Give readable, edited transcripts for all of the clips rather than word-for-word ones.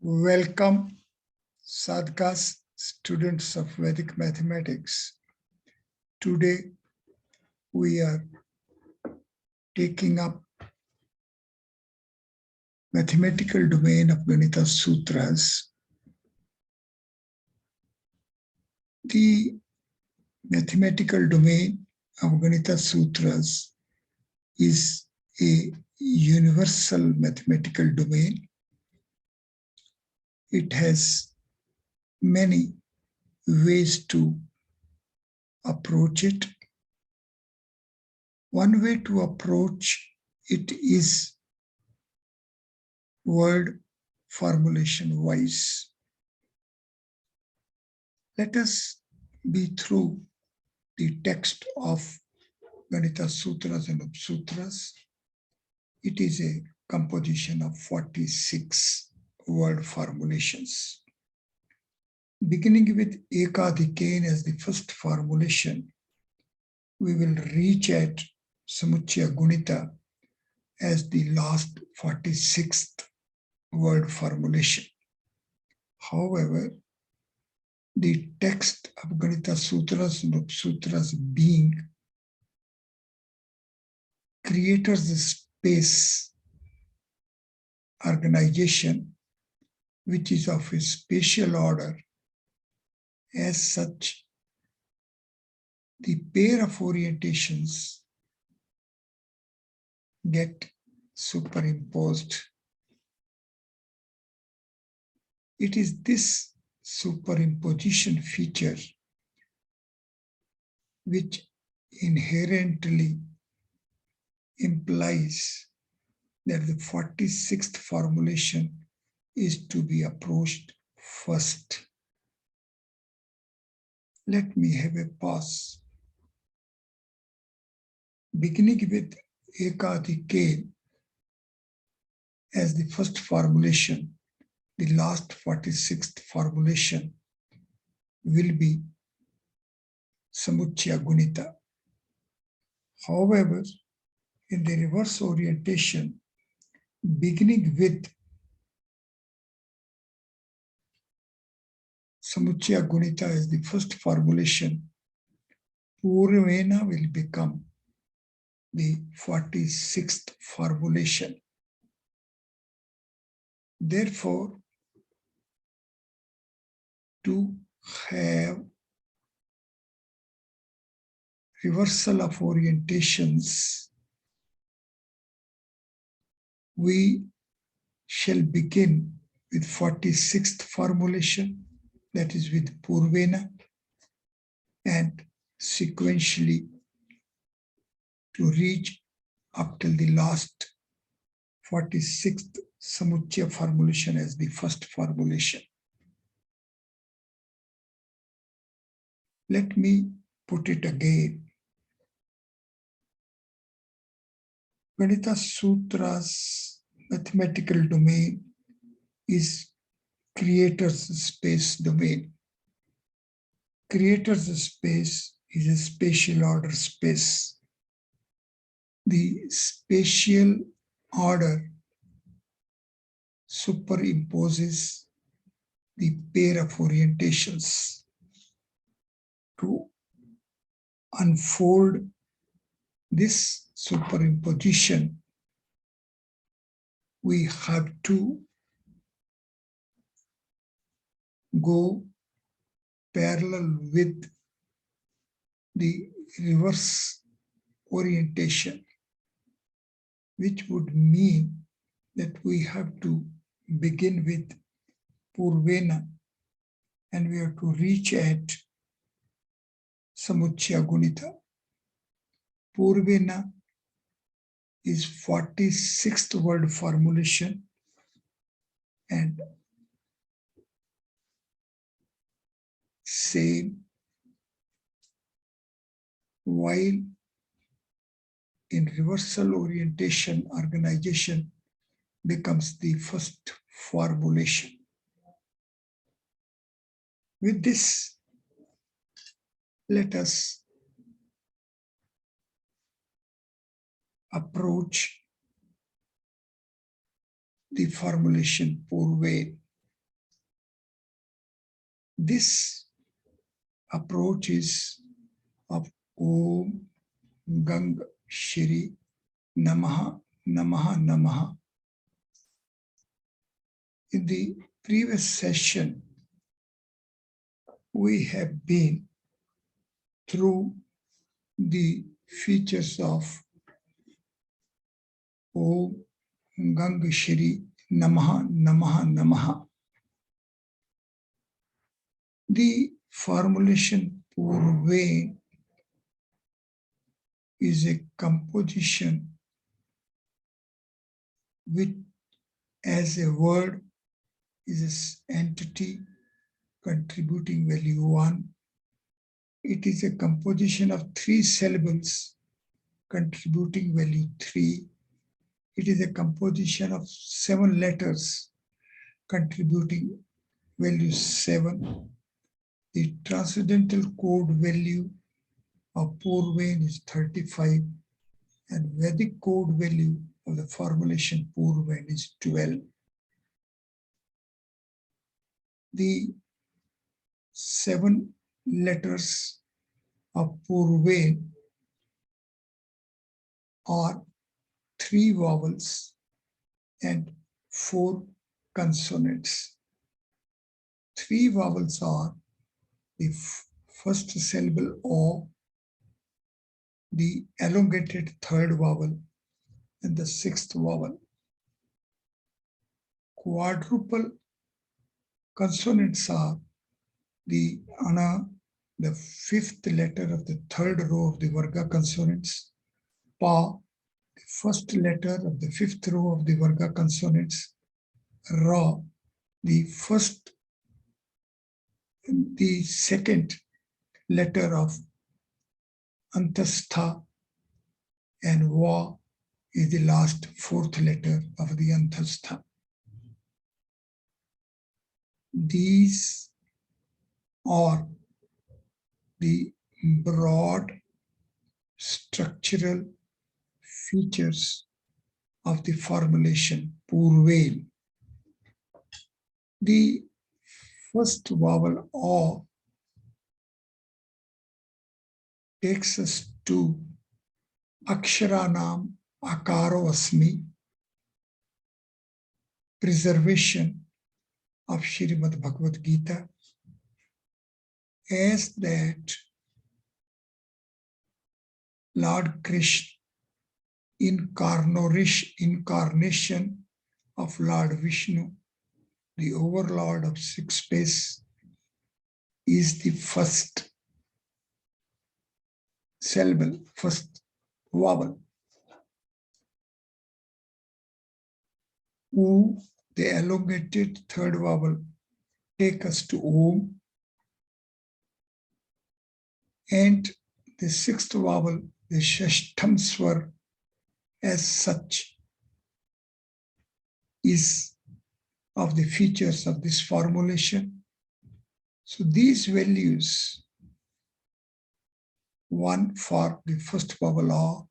Welcome, sadhkas, students of Vedic mathematics. Today, we are taking up mathematical domain of Ganita Sutras. The mathematical domain of Ganita Sutras is a universal mathematical domain. It has many ways to approach it. One way to approach it is word formulation wise. Let us be through the text of Ganita Sutras and Upsutras. It is a composition of 46 word formulations. Beginning with Ekadikain as the first formulation, we will reach at Samuccayagunitah as the last 46th word formulation. However, the text of Ganita Sutras and Upsutras being creators space organization, which is of a spatial order, as such, the pair of orientations get superimposed. It is this superimposition feature which inherently implies that the 46th formulation is to be approached first. Let me have a pause. Beginning with Ekadikain as the first formulation, the last 46th formulation will be Samuccayagunitah. However, in the reverse orientation, beginning with Samuccayagunitah as the first formulation, purvena will become the 46th formulation. Therefore, to have reversal of orientations, we shall begin with 46th formulation, that is with purvena, and sequentially to reach up till the last 46th Samuccaya formulation as the first formulation. Let me put it again. Ganita Sutras mathematical domain is creator's space domain. Creator's space is a spatial order space. The spatial order superimposes the pair of orientations. To unfold this superimposition, we have to go parallel with the reverse orientation, which would mean that we have to begin with purvena and we have to reach at Samuccayagunitah. Purvena is 46th word formulation and same, while in reversal orientation organization becomes the first formulation. With this, let us approach the formulation purvena. This approach is of Om Gang Shri Namaha Namaha Namaha. In the previous session, we have been through the features of Om Gang Shri Namaha Namaha Namaha. The formulation purvena is a composition which, as a word, is an entity contributing value 1. It is a composition of 3 syllables contributing value 3. It is a composition of 7 letters contributing value 7. The transcendental code value of purvena is 35, and Vedic code value of the formulation purvena is 12. The 7 letters of purvena are 3 vowels and 4 consonants. 3 vowels are the first syllable O, the elongated third vowel, and the 6th vowel. Quadruple consonants are the ana, the 5th letter of the 3rd row of the Varga consonants, pa, the 1st letter of the 5th row of the Varga consonants, ra, the 2nd letter of antastha, and va is the last 4th letter of the antastha. These are the broad structural features of the formulation purvena. The first vowel O takes us to Aksharanam Akaro Asmi, preservation of Srimad Bhagavad Gita, as that Lord Krishna, incarnation of Lord Vishnu, the overlord of 6 space, is the first syllable, first vowel. U, the elongated third vowel, take us to Om, and the 6th vowel, the Shashtam Swar, as such, is of the features of this formulation. So these values, 1 for the first vowel O,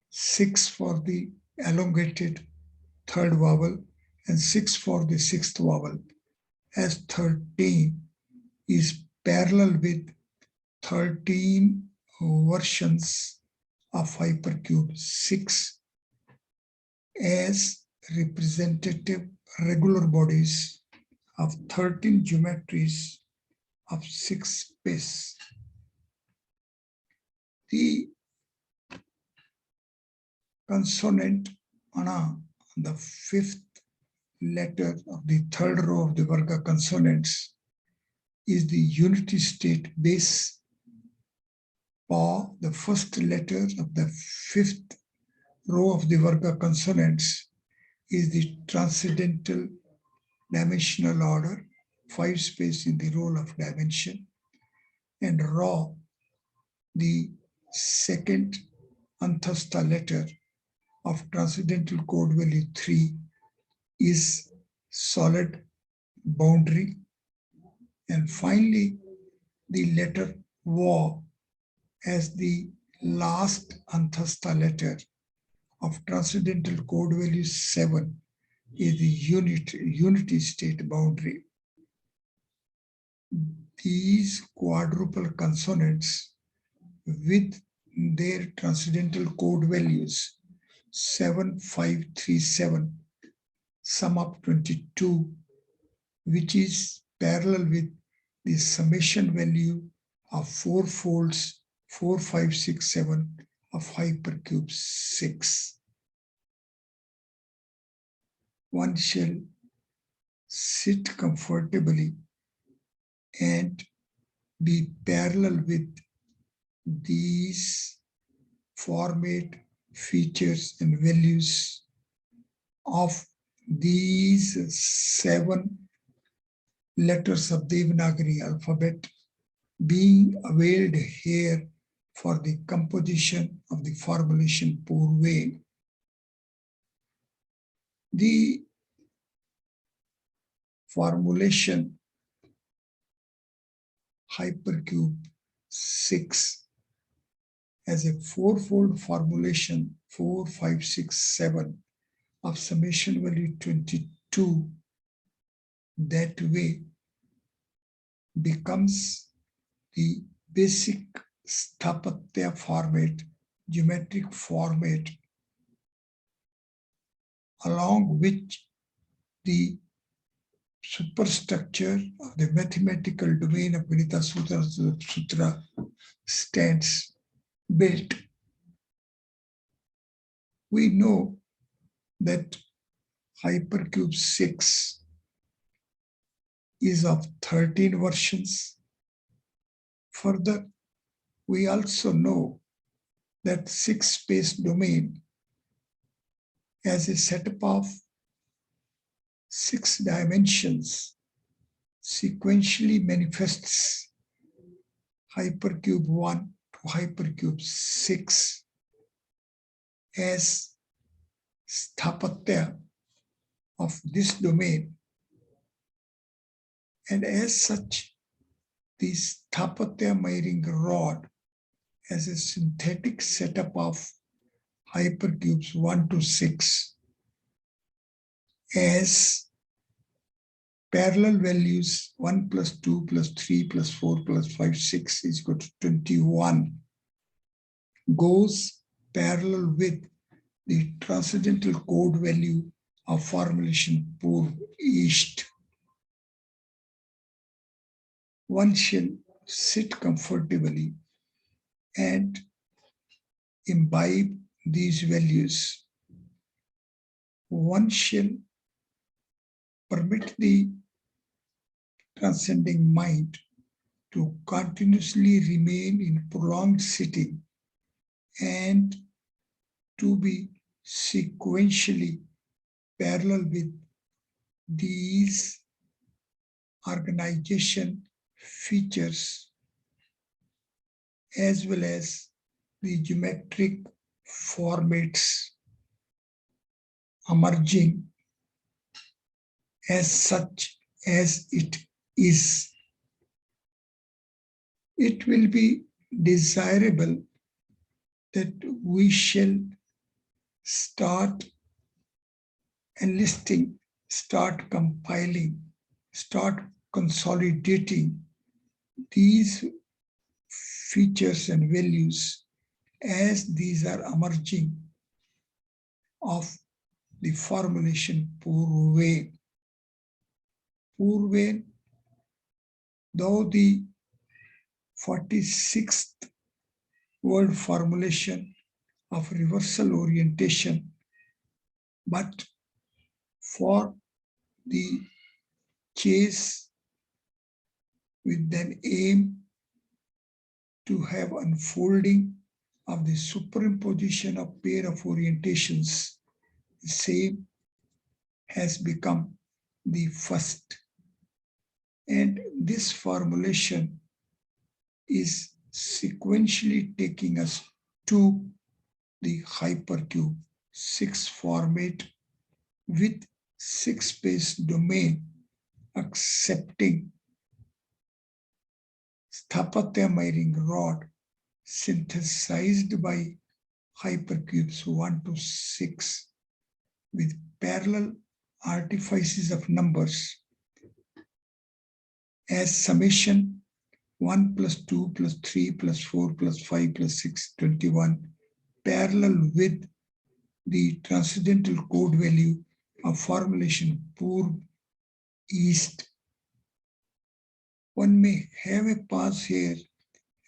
6 for the elongated third vowel, and 6 for the 6th vowel, as 13 is parallel with 13 versions of hypercube 6 as representative regular bodies of 13 geometries of 6 space. The consonant ana, the 5th letter of the 3rd row of the Varga consonants, is the unity state base. Pa, the 1st letter of the 5th row of the Varga consonants, is the transcendental dimensional order, 5 space in the role of dimension. And Ra, the 2nd antastha letter of transcendental code value 3, is solid boundary. And finally, the letter Va, as the last antastha letter of transcendental code value 7, is the unity state boundary. these quadruple consonants with their transcendental code values 7537 sum up 22, which is parallel with the summation value of 4 folds 4567 of hypercube 6. One shall sit comfortably and be parallel with these format features and values of these 7 letters of Devanagari alphabet being availed here for the composition of the formulation purvena. The formulation hypercube 6 as a 4-fold formulation 4, 5, 6, 7 of summation value 22, that way becomes the basic sthapatya format, geometric format, along which the superstructure of the mathematical domain of Ganita Sutras Upsutras stands built. We know that hypercube 6 is of 13 versions. Further, we also know that 6-space domain as a setup of 6 dimensions sequentially manifests hypercube 1 to hypercube 6 as sthapatya of this domain, and as such the sthapatya miring rod as a synthetic setup of hypercubes 1 to 6 as parallel values 1 plus 2 plus 3 plus 4 plus 5, 6 is equal to 21 goes parallel with the transcendental code value of formulation Purv East. One shall sit comfortably and imbibe these values. One shall permit the transcending mind to continuously remain in prolonged sitting and to be sequentially parallel with these organization features as well as the geometric formats emerging as such as it is. It will be desirable that we shall start enlisting, start compiling, start consolidating these features and values as these are emerging of the formulation purvena. Purvena, though the 46th word formulation of reversal orientation, but for the chase with an aim to have unfolding of the superimposition of pair of orientations, the same has become the first. And this formulation is sequentially taking us to the hypercube 6 format with 6-space domain accepting sthapatya miring rod synthesized by hypercubes 1 to 6 with parallel artifices of numbers as summation 1 plus 2 plus 3 plus 4 plus 5 plus 6, 21, parallel with the transcendental code value of formulation Purv East. One may have a pause here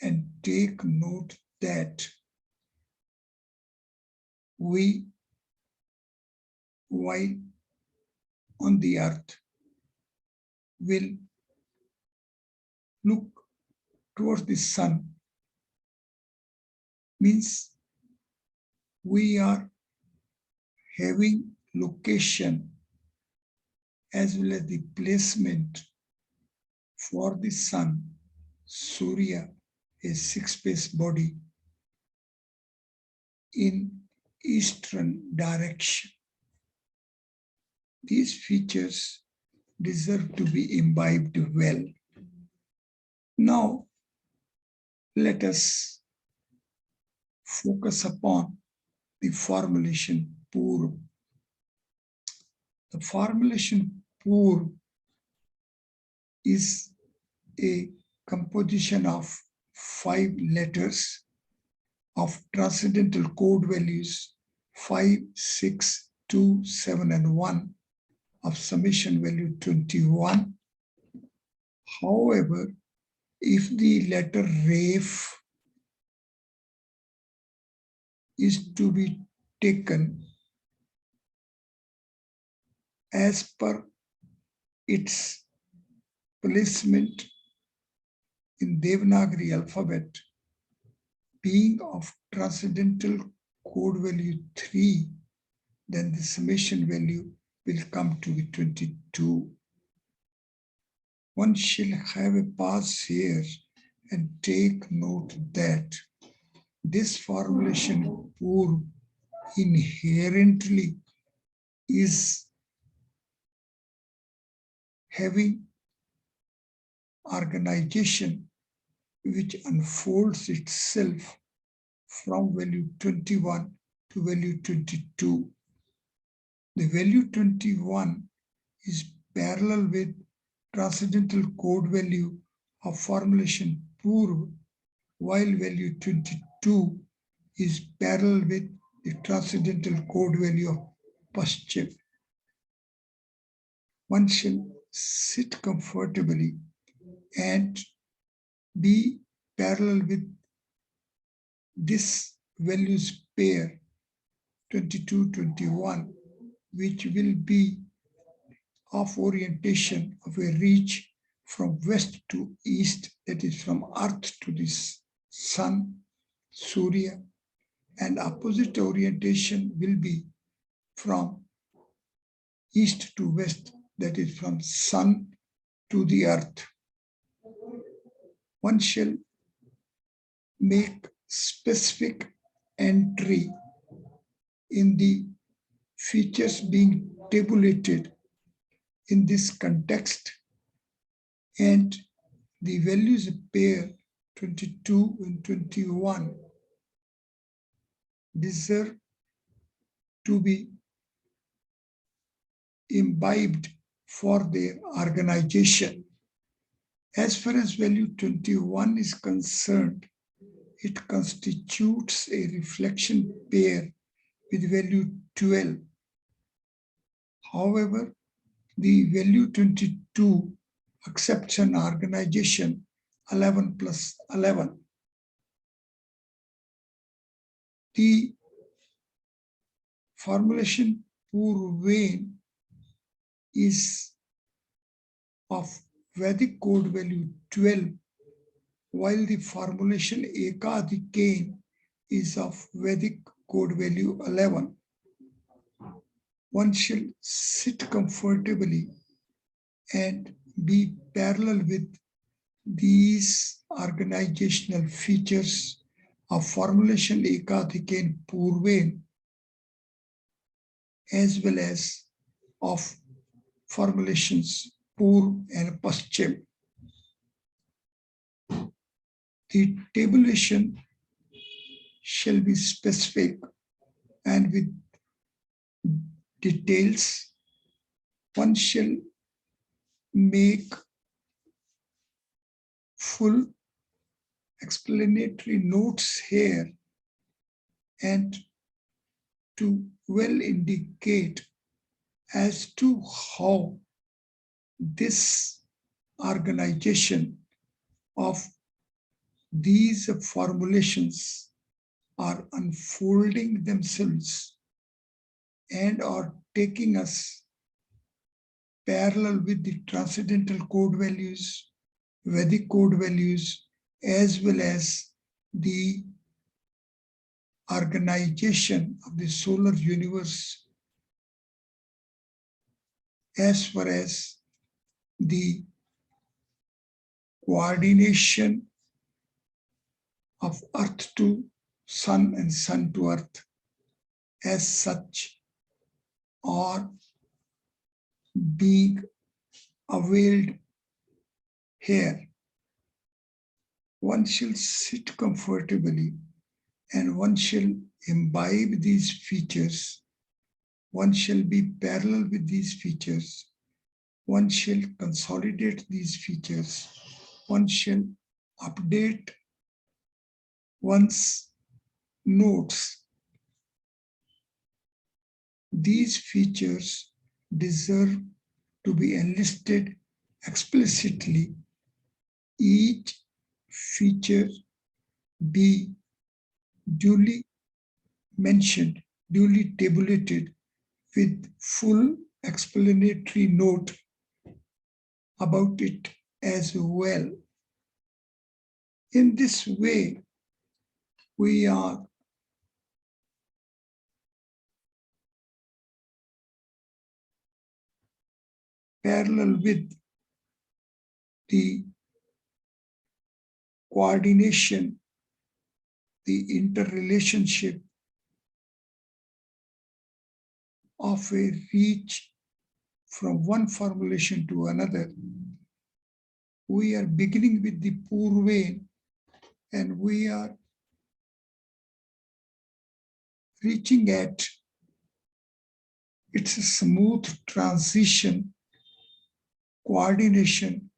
and take note that we, while on the earth, will look towards the sun, means we are having location as well as the placement for the sun, Surya, a six-space body in eastern direction. These features deserve to be imbibed well. Now, let us focus upon the formulation Purv. The formulation Purv is a composition of 5 letters of transcendental code values 5, 6, 2, 7, and 1 of summation value 21. However, if the letter Ref is to be taken as per its placement in Devanagari alphabet, being of transcendental code value 3, then the summation value will come to be 22. One shall have a pause here and take note that this formulation Purv inherently is having organization which unfolds itself from value 21 to value 22. The value 21 is parallel with transcendental code value of formulation Purv, while value 22 is parallel with the transcendental code value of Paschim. One shall sit comfortably and be parallel with this values pair 22, 21, which will be of orientation of a reach from west to east, that is from earth to the sun, Surya, and opposite orientation will be from east to west, that is from sun to the earth. One shall make specific entry in the features being tabulated in this context, and the values pair 22 and 21 deserve to be imbibed for their organization. As far as value 21 is concerned, it constitutes a reflection pair with value 12. However, the value 22 accepts an organization 11 plus 11. The formulation Purvena is of Vedic code value 12, while the formulation Ekadikain is of Vedic code value 11. One shall sit comfortably and be parallel with these organizational features of formulation Ekadikain Purvena, as well as of formulations Purv and Paschim. The tabulation shall be specific and with details. One shall make full explanatory notes here and to well indicate as to how this organization of these formulations are unfolding themselves and are taking us parallel with the transcendental code values, Vedic code values, as well as the organization of the solar universe as far as the coordination of earth to sun and sun to earth as such are being availed here. One shall sit comfortably and one shall imbibe these features. One shall be parallel with these features. One shall consolidate these features. One shall update one's notes. These features deserve to be enlisted explicitly. Each feature be duly mentioned, duly tabulated with full explanatory note about it as well. In this way, we are parallel with the coordination, the interrelationship of a reach from one formulation to another. We are beginning with the purvena and we are reaching at its smooth transition, coordination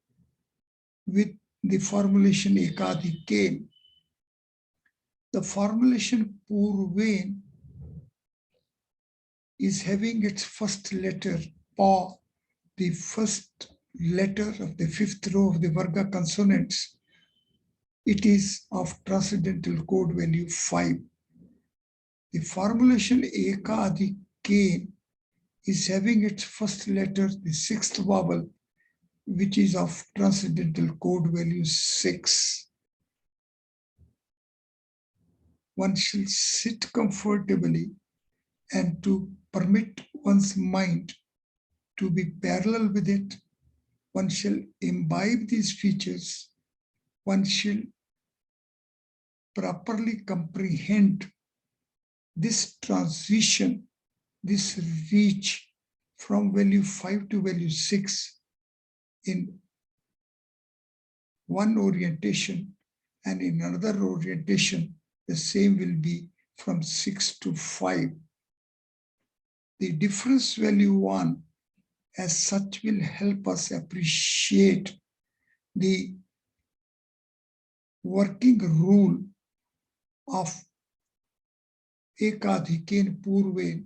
with the formulation ekadikane. The formulation purvena is having its first letter, pa, the first letter of the fifth row of the Varga consonants. It is of transcendental code value 5. The formulation ekadikane is having its first letter, the sixth vowel, which is of transcendental code value 6. One shall sit comfortably and to permit one's mind to be parallel with it, one shall imbibe these features, one shall properly comprehend this transition, this reach from value 5 to value 6 in one orientation, and in another orientation, the same will be from 6 to 5. The difference value 1 as such will help us appreciate the working rule of ekadikane purvena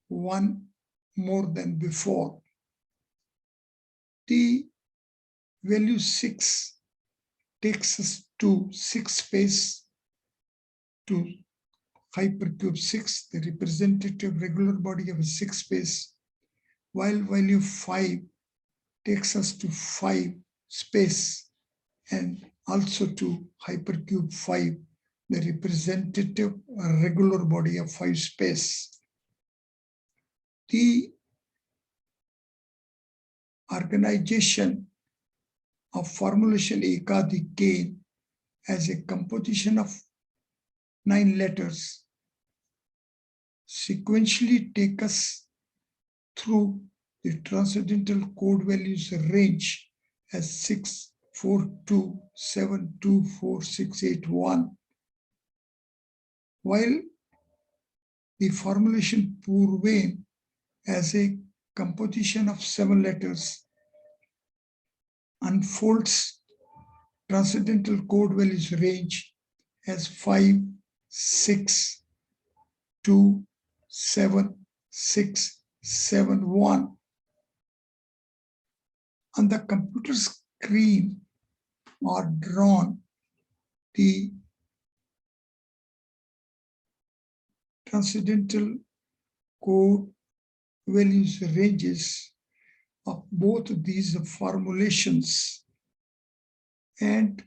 1 more than before. The value 6 takes us to 6 space to hypercube 6, the representative regular body of a 6 space, while value 5 takes us to 5 space and also to hypercube 5, the representative regular body of 5 space. The organization of formulation ekadikane as a composition of 9 letters sequentially take us through the transcendental code values range as 6, 4, 2, 7, 2, 4, 6, 8, 1. While the formulation purvena as a composition of 7 letters unfolds transcendental code values range as 5, 6, 2, 7, 6, 7, 1. On the computer screen are drawn the transcendental code values ranges of both these formulations, and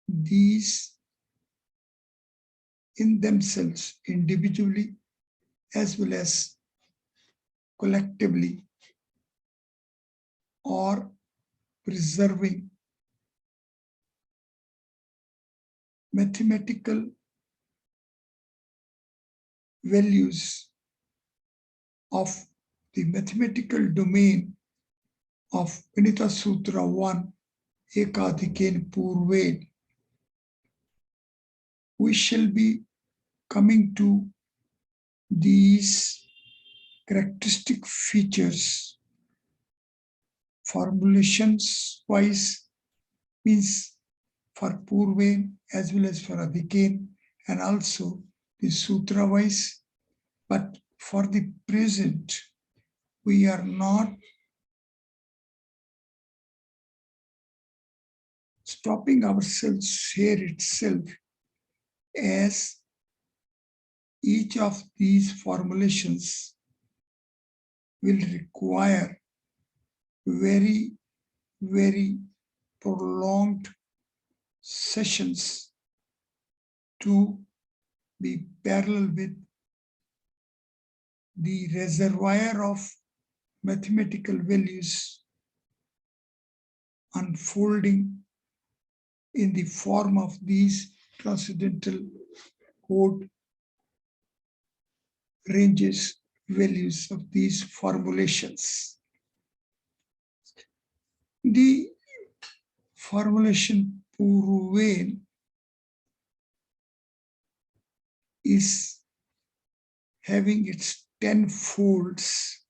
these in themselves individually as well as collectively are preserving mathematical values of the mathematical domain of Ganita Sutra 1, Ekadhiken Purvena. We shall be coming to these characteristic features. Formulations wise means for Purvena as well as for Adhiken, and also the sutra wise. But for the present, we are not stopping ourselves here itself, as each of these formulations will require very, very prolonged sessions to be parallel with the reservoir of mathematical values unfolding in the form of these transcendental code ranges values of these formulations. The formulation Purvena is having its 10 folds,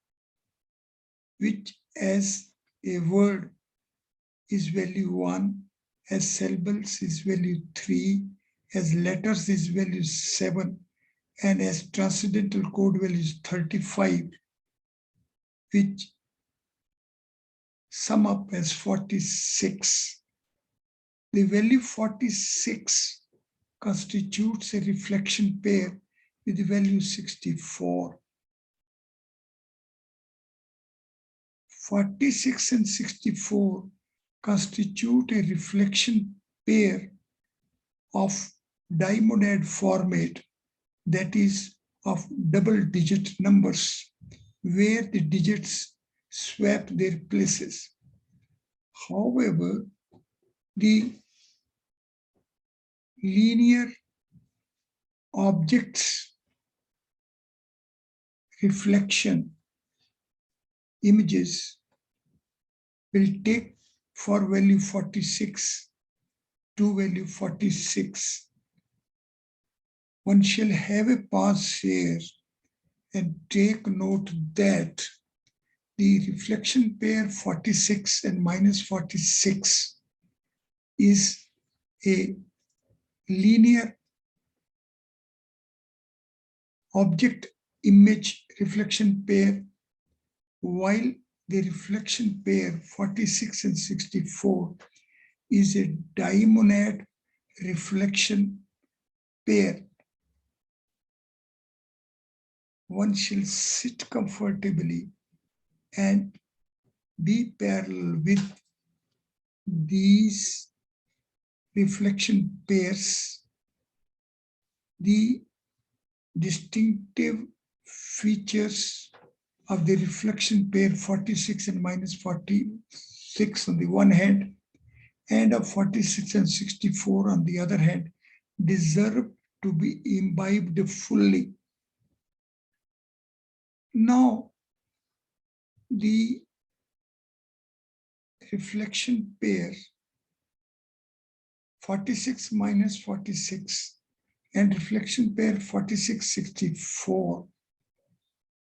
which as a word is value 1, as syllables is value 3, as letters is value 7, and as transcendental code value is 35, which sum up as 46. The value 46 constitutes a reflection pair with the value 64. 46 and 64 constitute a reflection pair of dimonad format, that is of double-digit numbers, where the digits swap their places. However, the linear objects reflection images will take for value 46 to value 46. One shall have a pause here and take note that the reflection pair 46 and minus 46 is a linear object image reflection pair, while the reflection pair 46 and 64 is a dimonad reflection pair. One shall sit comfortably and be parallel with these reflection pairs. The distinctive features of the reflection pair 46 and minus 46 on the one hand, and of 46 and 64 on the other hand, deserve to be imbibed fully. Now, the reflection pair 46 minus 46 and reflection pair 4664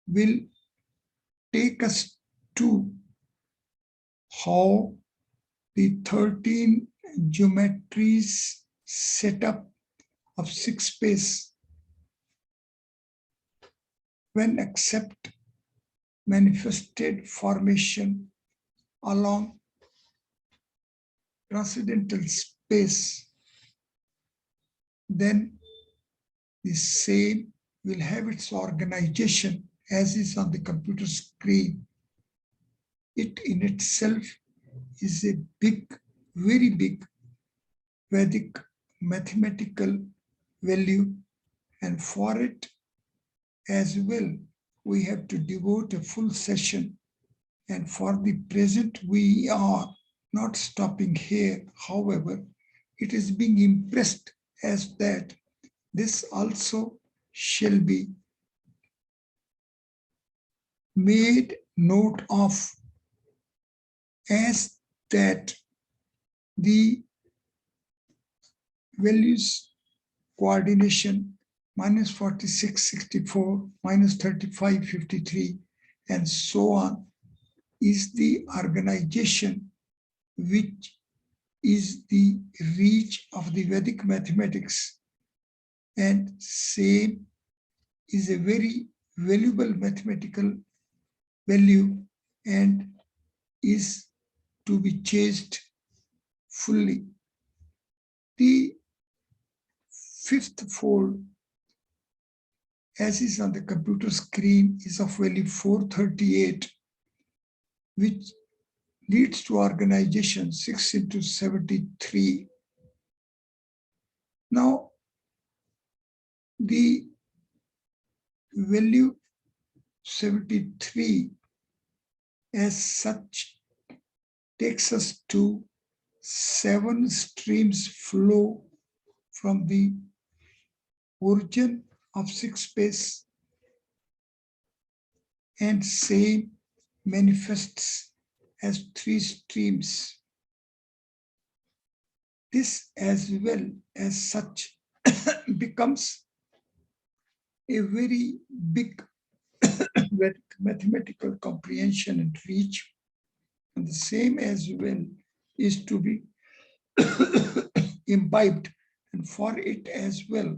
will take us to how the 13 geometry's setup of 6-space when accept manifested formation along transcendental space, then the same will have its organization as is on the computer screen. It in itself is a big, very big Vedic mathematical value, and for it as well, we have to devote a full session. And for the present, we are not stopping here. However, it is being impressed as that this also shall be made note of, as that the values coordination minus 4664, minus 3553, and so on is the organization which is the reach of the Vedic mathematics, and same is a very valuable mathematical value and is to be chased fully. The fifth fold, as is on the computer screen, is of value 438, which leads to organization 6 into 73. Now, the value 73 as such takes us to 7 streams flow from the origin of 6-space, and same manifests as 3 streams. This as well as such becomes a very big mathematical comprehension and reach, and the same as well is to be imbibed, and for it as well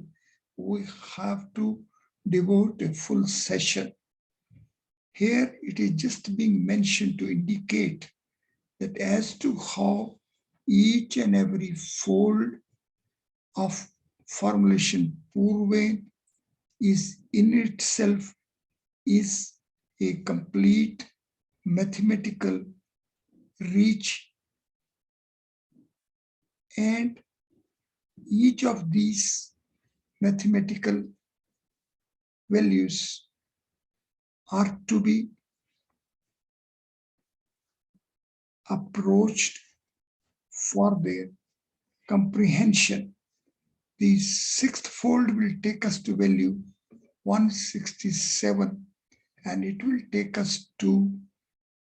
we have to devote a full session. Here it is just being mentioned to indicate that as to how each and every fold of formulation purvena is in itself is a complete mathematical reach, and each of these mathematical values are to be approached for their comprehension. The 6th fold will take us to value 167, and it will take us to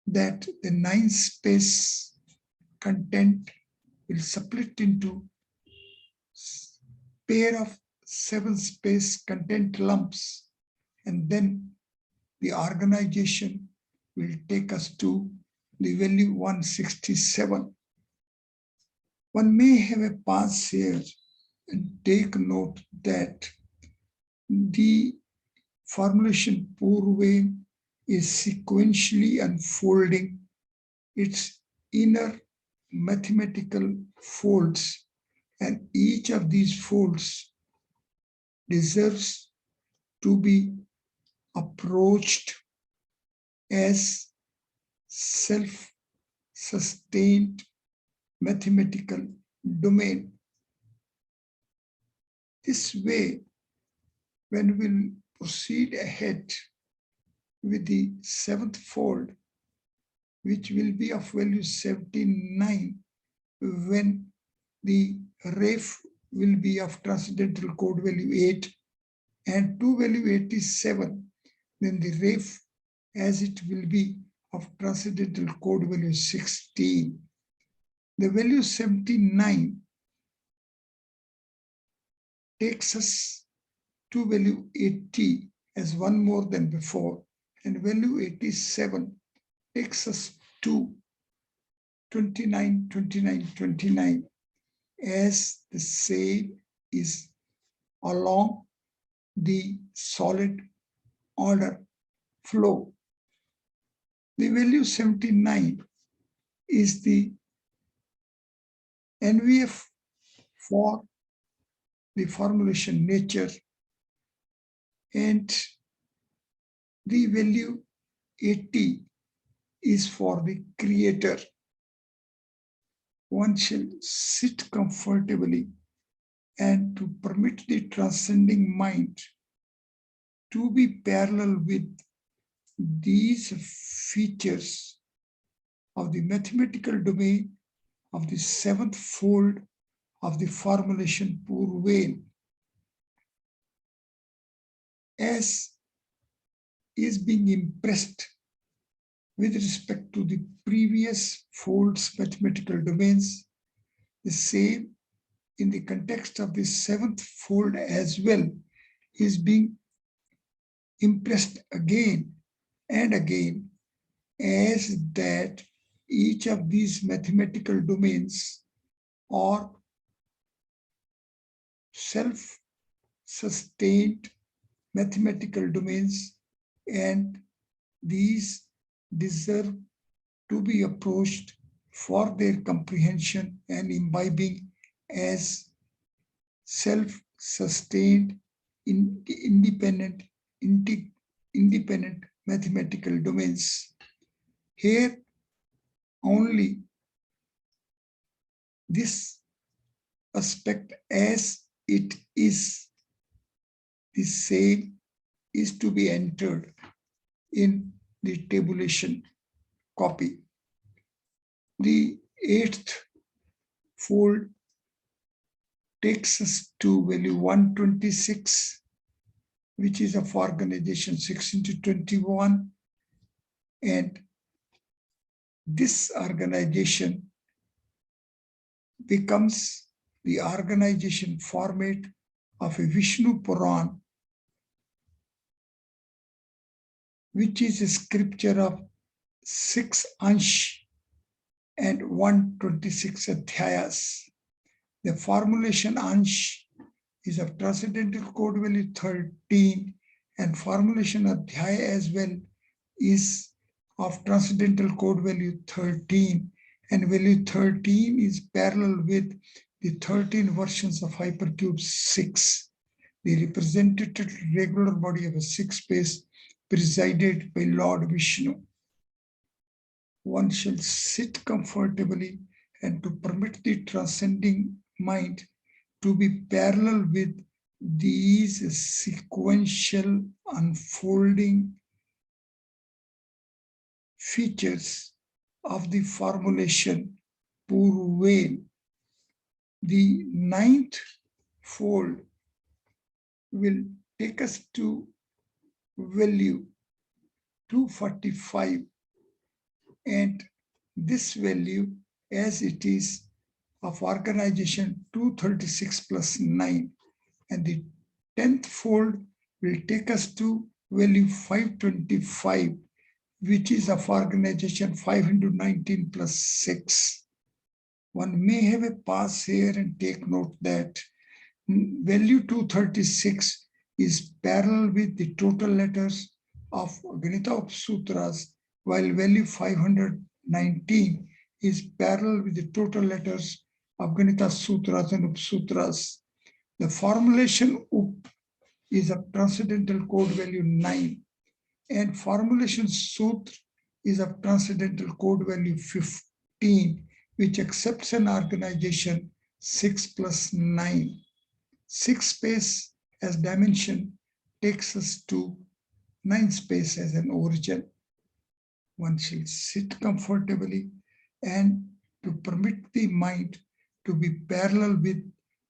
that the 9-space content will split into pair of 7-space content lumps, and then the organization will take us to the value 167. One may have a pause here and take note that the formulation purvena is sequentially unfolding its inner mathematical folds, and each of these folds deserves to be approached as self-sustained mathematical domain. This way, when we'll proceed ahead with the 7th fold, which will be of value 79, when the ref will be of transcendental code value 8 and 2 value 87, then the ref as it will be of transcendental code value 16. The value 79 takes us to value 80 as one more than before, and value 87 takes us to 29, 29, 29. as the same is along the solid order flow. The value 79 is the NVF for the formulation nature, and the value 80 is for the creator. One shall sit comfortably and to permit the transcending mind to be parallel with these features of the mathematical domain of the seventh fold of the formulation purvena, as is being impressed with respect to the previous folds mathematical domains, the same in the context of the seventh fold as well is being impressed again and again, as that each of these mathematical domains are self-sustained mathematical domains, and these deserve to be approached for their comprehension and imbibing as self-sustained, independent mathematical domains. Here only this aspect as it is the same is to be entered in the tabulation copy. The eighth fold takes us to value 126, which is of organization 6 into 21, and this organization becomes the organization format of a Vishnu Puran, which is a scripture of 6 ansh and 126 adhyayas. The formulation ansh is of transcendental code value 13, and formulation adhyaya as well is of transcendental code value 13, and value 13 is parallel with the 13 versions of hypercube 6, the representative regular body of a 6-space presided by Lord Vishnu. One shall sit comfortably and to permit the transcending mind to be parallel with these sequential unfolding features of the formulation purvena. The ninth fold will take us to value 245, and this value as it is of organization 236 plus 9, and the 10th fold will take us to value 525, which is of organization 519 plus 6. One may have a pause here and take note that value 236 is parallel with the total letters of Ganita Sutras, while value 519 is parallel with the total letters of Ganita Sutras and Upsutras. The formulation up is of transcendental code value 9, and formulation sutra is of transcendental code value 15, which accepts an organization 6 plus 9. 6 space as dimension takes us to 9 space as an origin. One shall sit comfortably and to permit the mind to be parallel with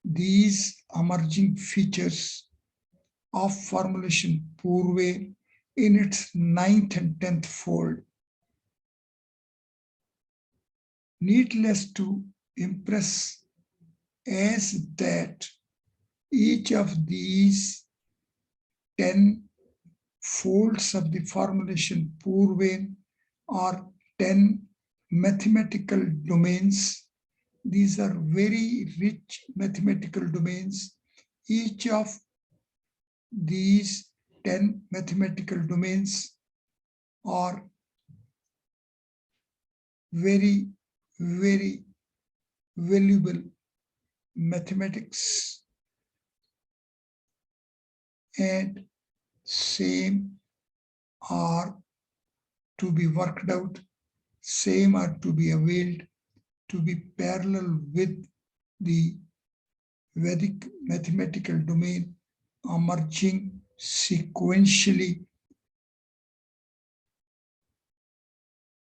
these emerging features of formulation purvena in its 9th and 10th fold. Needless to impress as that each of these 10 folds of the formulation purvena are 10 mathematical domains These are very rich mathematical domains. Each of these 10 mathematical domains are very, very valuable mathematics, and same are to be worked out, same are to be availed, to be parallel with the Vedic mathematical domain emerging sequentially,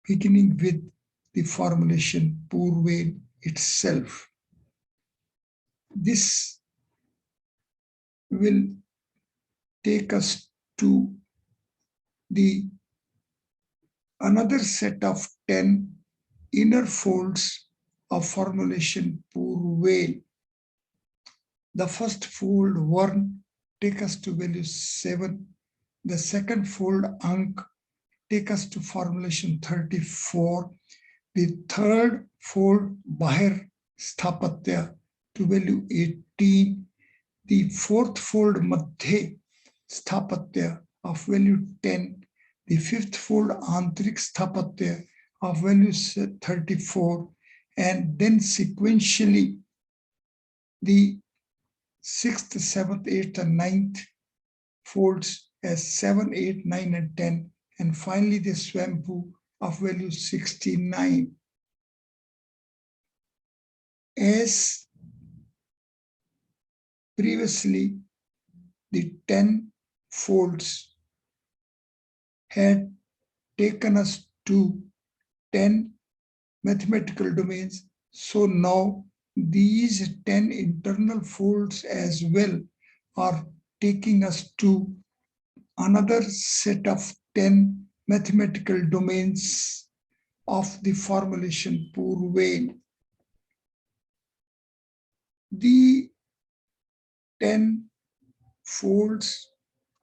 beginning with the formulation purvena itself. This will take us to the another set of 10 inner folds of formulation purvena. The first fold 1 take us to value 7. The second fold ank take us to formulation 34. The third fold bahir sthapatya to value 18. The fourth fold madhya sthapatya of value 10. The fifth fold antrik sthapatya of value 34. And then sequentially the 6th, 7th, 8th, and 9th folds as 7, 8, 9, and 10. And finally the swambhu of value 69. As previously, the 10 folds had taken us to 10 mathematical domains. So now these 10 internal folds as well are taking us to another set of 10 mathematical domains of the formulation purvena. The 10 folds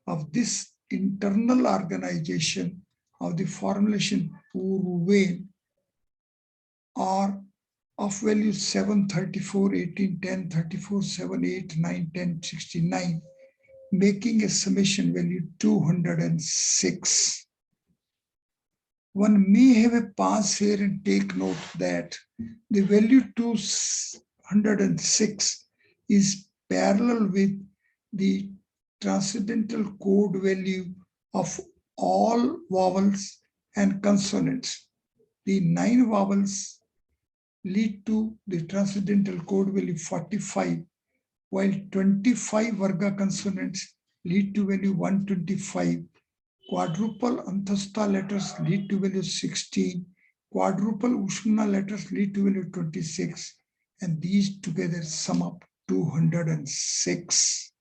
of this internal organization of the formulation purvena are of value 7, 34, 18, 10, 34, 7, 8, 9, 10, 69, making a summation value 206. One may have a pause here and take note that the value 206 is parallel with the transcendental code value of all vowels and consonants. The 9 vowels lead to the transcendental code value 45, while 25 Varga consonants lead to value 125. Quadruple Anthastha letters lead to value 16. Quadruple Ushmana letters lead to value 26. And these together sum up 206.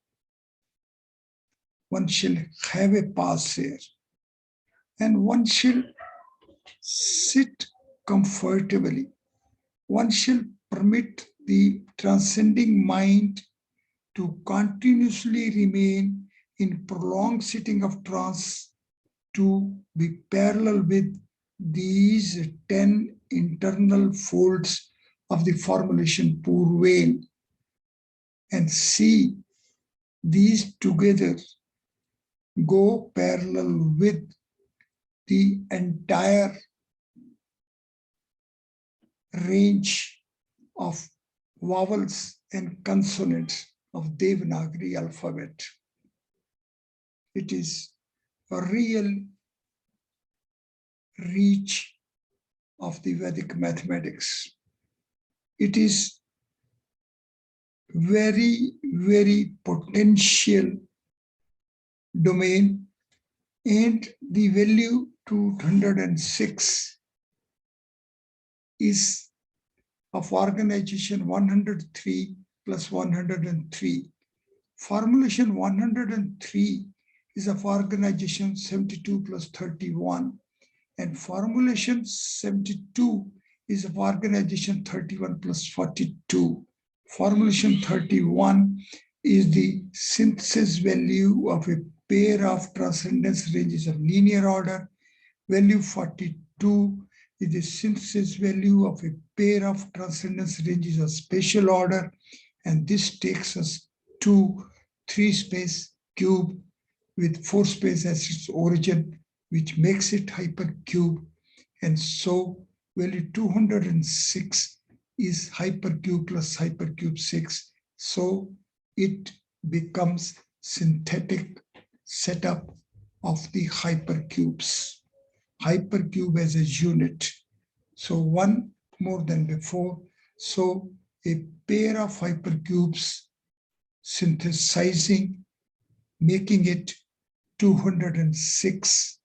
One shall have a pause here. And one shall sit comfortably. One shall permit the transcending mind to continuously remain in prolonged sitting of trance to be parallel with these 10 internal folds of the formulation purvena, and see these together go parallel with the entire range of vowels and consonants of Devanagari alphabet. It is a real reach of the Vedic mathematics. It is very, very potential domain, and the value 206 is of organization 103 plus 103. Formulation 103 is of organization 72 plus 31. And formulation 72 is of organization 31 plus 42. Formulation 31 is the synthesis value of a pair of transcendence ranges of linear order. Value 42 is the synthesis value of a pair of transcendence ranges of spatial order, and this takes us to 3-space cube with 4-space as its origin, which makes it hypercube. And so value 206 is hypercube plus hypercube 6. So it becomes synthetic setup of the hypercubes. Hypercube as a unit. So one more than before. So a pair of hypercubes synthesizing, making it 206,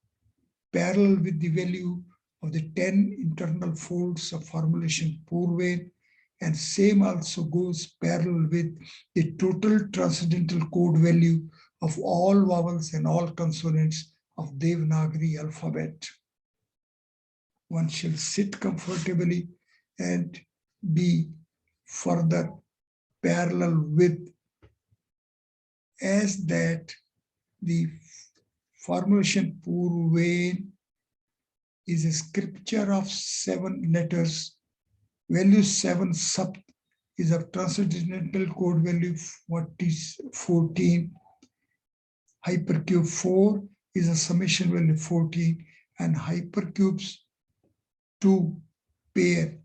parallel with the value of the 10 internal folds of formulation purvena, and same also goes parallel with the total transcendental code value of all vowels and all consonants of Devanagari alphabet. One shall sit comfortably and be further parallel with, as that the formulation purvena is a scripture of 7 letters. Value 7 sub is of transcendental code value 14. Hypercube 4 is a summation value 14, and hypercubes 2 pair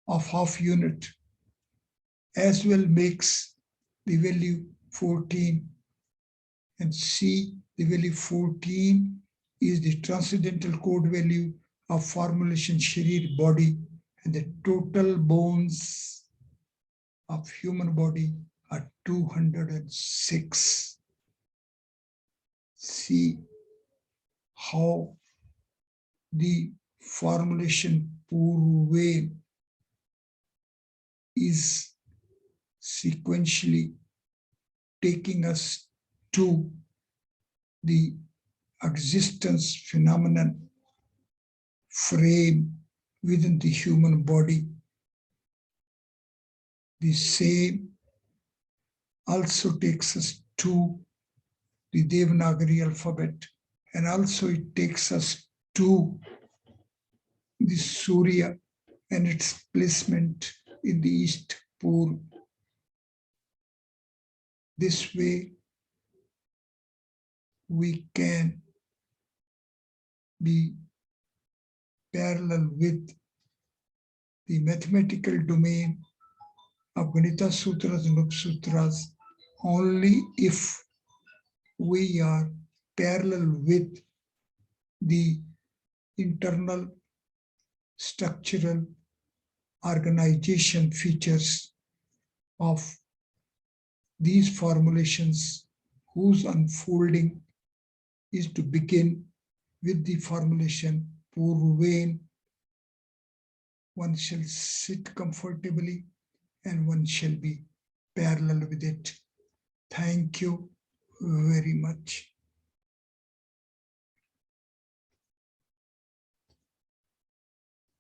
of half unit as well makes the value 14. And C, the value 14 is the transcendental code value of formulation sharir body, and the total bones of human body are 206. See how the formulation purvena is sequentially taking us to the existence phenomenon frame within the human body. The same also takes us to the Devanagari alphabet, and also it takes us to the Surya and its placement in the East Pole. This way, we can be parallel with the mathematical domain of Ganita Sutras and Upsutras only if we are parallel with the internal structural organization features of these formulations, whose unfolding is to begin with the formulation purvena. One shall sit comfortably and one shall be parallel with it. Thank you very much.